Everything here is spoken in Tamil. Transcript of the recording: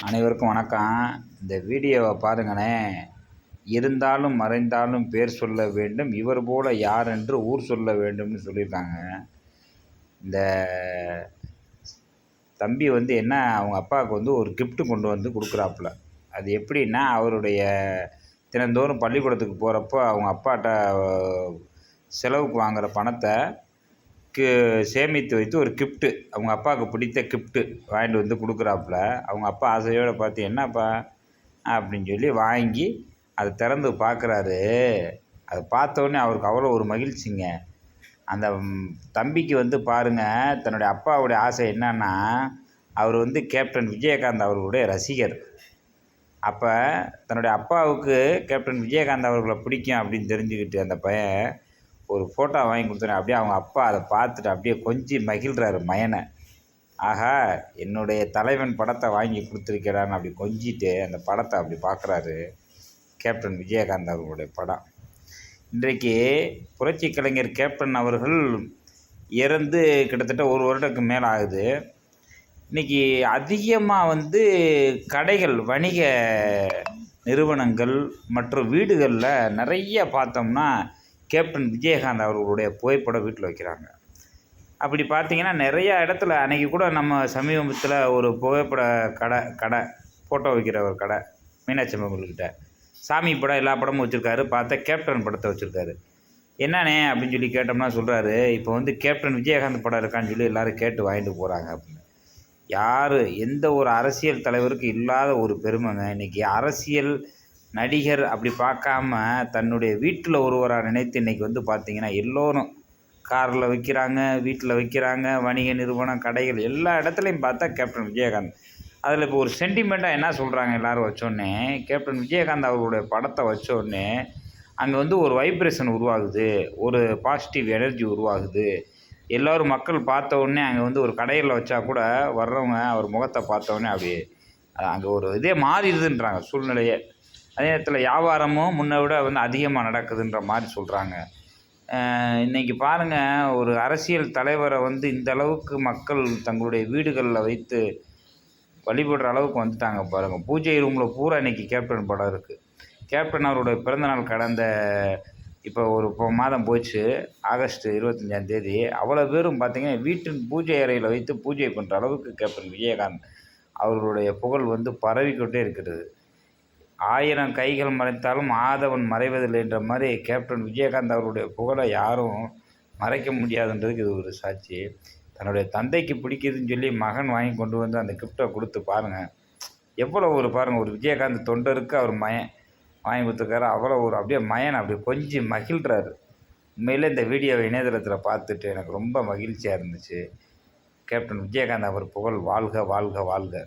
அனைவருக்கும் வணக்கம். இந்த வீடியோவை பாருங்களேன். இருந்தாலும் மறைந்தாலும் பேர் சொல்ல வேண்டும், இவர் போல யார் என்று ஊர் சொல்ல வேண்டும்னு சொல்லியிருக்காங்க. இந்த தம்பி என்ன அவங்க அப்பாவுக்கு ஒரு கிஃப்ட்டு கொண்டு வந்து கொடுக்குறாப்புல. அது எப்படின்னா, அவருடைய தினந்தோறும் பள்ளிக்கூடத்துக்கு போகிறப்போ அவங்க அப்பாட்ட செலவுக்கு வாங்குகிற பணத்தை சேமித்து வைத்து ஒரு கிஃப்ட்டு, அவங்க அப்பாவுக்கு பிடித்த கிஃப்ட்டு வாங்கிட்டு வந்து கொடுக்குறாப்புல. அவங்க அப்பா ஆசையோடு பார்த்து, என்னப்பா அப்படின்னு சொல்லி வாங்கி அதை திறந்து பார்க்குறாரு. அதை பார்த்தோன்னே அவருக்கு அவ்வளோ ஒரு மகிழ்ச்சிங்க. அந்த தம்பிக்கு பாருங்கள், தன்னுடைய அப்பாவுடைய ஆசை என்னன்னா, அவர் கேப்டன் விஜயகாந்த் அவர்களுடைய ரசிகர். அப்போ தன்னுடைய அப்பாவுக்கு கேப்டன் விஜயகாந்த் அவர்களை பிடிக்கும் அப்படின்னு தெரிஞ்சுக்கிட்டு அந்த பையன் ஒரு ஃபோட்டோ வாங்கி கொடுத்தேன். அப்படியே அவங்க அப்பா அதை பார்த்துட்டு அப்படியே கொஞ்சம் மகிழ்கிறாரு மயனை. ஆஹா, என்னுடைய தலைவன் படத்தை வாங்கி கொடுத்துருக்கிறான்னு அப்படி கொஞ்சிட்டு அந்த படத்தை அப்படி பார்க்குறாரு. கேப்டன் விஜயகாந்த் அவர்களுடைய படம். இன்றைக்கு புரட்சி கலைஞர் கேப்டன் அவர்கள் இறந்து கிட்டத்தட்ட ஒரு வருடத்துக்கு மேலே ஆகுது. இன்றைக்கி அதிகமாக கடைகள், வணிக நிறுவனங்கள் மற்றும் வீடுகளில் நிறைய பார்த்தோம்னா கேப்டன் விஜயகாந்த் அவர்களுடைய புகைப்படம் வீட்டில் வைக்கிறாங்க. அப்படி பார்த்தீங்கன்னா நிறையா இடத்துல, அன்றைக்கி கூட நம்ம சமீபத்தில் ஒரு புகைப்பட கடை ஃபோட்டோ வைக்கிற ஒரு கடை மீனாட்சி அம்மன்கிட்ட சாமி படம் எல்லா படமும் வச்சுருக்காரு. பார்த்தா கேப்டன் படத்தை வச்சுருக்காரு. என்னண்ணே அப்படின்னு சொல்லி கேட்டோம்னா சொல்கிறாரு, இப்போ கேப்டன் விஜயகாந்த் படம் இருக்கான்னு சொல்லி எல்லோரும் கேட்டு வாங்கிட்டு போகிறாங்க அப்படின்னு. யார், எந்த ஒரு அரசியல் தலைவருக்கு இல்லாத ஒரு பெருமைங்க. இன்றைக்கி அரசியல் நடிகர் அப்படி பார்க்காம தன்னுடைய வீட்டில் ஒருவராக நினைத்து இன்றைக்கி பார்த்திங்கன்னா எல்லோரும் காரில் வைக்கிறாங்க, வீட்டில் வைக்கிறாங்க, வணிக நிறுவனம், கடைகள் எல்லா இடத்துலையும் பார்த்தா கேப்டன் விஜயகாந்த். அதில் இப்போ ஒரு சென்டிமெண்ட்டாக என்ன சொல்கிறாங்க எல்லோரும் வச்சோடனே, கேப்டன் விஜயகாந்த் அவர்களுடைய படத்தை வச்சோடனே அங்கே ஒரு வைப்ரேஷன் உருவாகுது, ஒரு பாசிட்டிவ் எனர்ஜி உருவாகுது. எல்லோரும் மக்கள் பார்த்த உடனே அங்கே ஒரு கடையில் வச்சா கூட வர்றவங்க அவர் முகத்தை பார்த்தோன்னே அப்படி அங்கே ஒரு இதே மாறிடுதுன்றாங்க சூழ்நிலையே. அதே நேரத்தில் வியாபாரமும் முன்னை விட அதிகமாக நடக்குதுன்ற மாதிரி சொல்கிறாங்க. இன்றைக்கி பாருங்கள், ஒரு அரசியல் தலைவரை இந்த அளவுக்கு மக்கள் தங்களுடைய வீடுகளில் வைத்து வழிபடுற அளவுக்கு வந்துட்டாங்க பாருங்கள். பூஜை ரூமில் பூரா இன்றைக்கி கேப்டன் படம் இருக்குது. கேப்டன் அவருடைய பிறந்தநாள் கடந்த இப்போ ஒரு மாதம் போச்சு, ஆகஸ்ட் 25 அவ்வளோ பேரும் பார்த்திங்கன்னா வீட்டின் பூஜை அறையில் வைத்து பூஜை பண்ணுற அளவுக்கு கேப்டன் விஜயகாந்த் அவர்களுடைய புகழ் பரவிக்கொண்டே இருக்கிறது. 1000 கைகள் மறைத்தாலும் ஆதவன் மறைவதில்லை என்ற மாதிரி கேப்டன் விஜயகாந்த் அவருடைய புகழை யாரும் மறைக்க முடியாதுன்றதுக்கு இது ஒரு சாட்சி. தன்னுடைய தந்தைக்கு பிடிக்குதுன்னு சொல்லி மகன் வாங்கி கொண்டு வந்து அந்த கிஃப்ட்டை கொடுத்து பாருங்கள், எவ்வளோ பாருங்கள், ஒரு விஜயகாந்த் தொண்டருக்கு அவர் மயன் வாங்கி கொடுத்துருக்காரு. அவ்வளோ அப்படியே மயன் அப்படி கொஞ்சம் மகிழ்கிறாரு. உண்மையிலே இந்த வீடியோவை இணையதளத்தில் பார்த்துட்டு எனக்கு ரொம்ப மகிழ்ச்சியாக இருந்துச்சு. கேப்டன் விஜயகாந்த் அவர் புகழ் வாழ்க வாழ்க வாழ்க.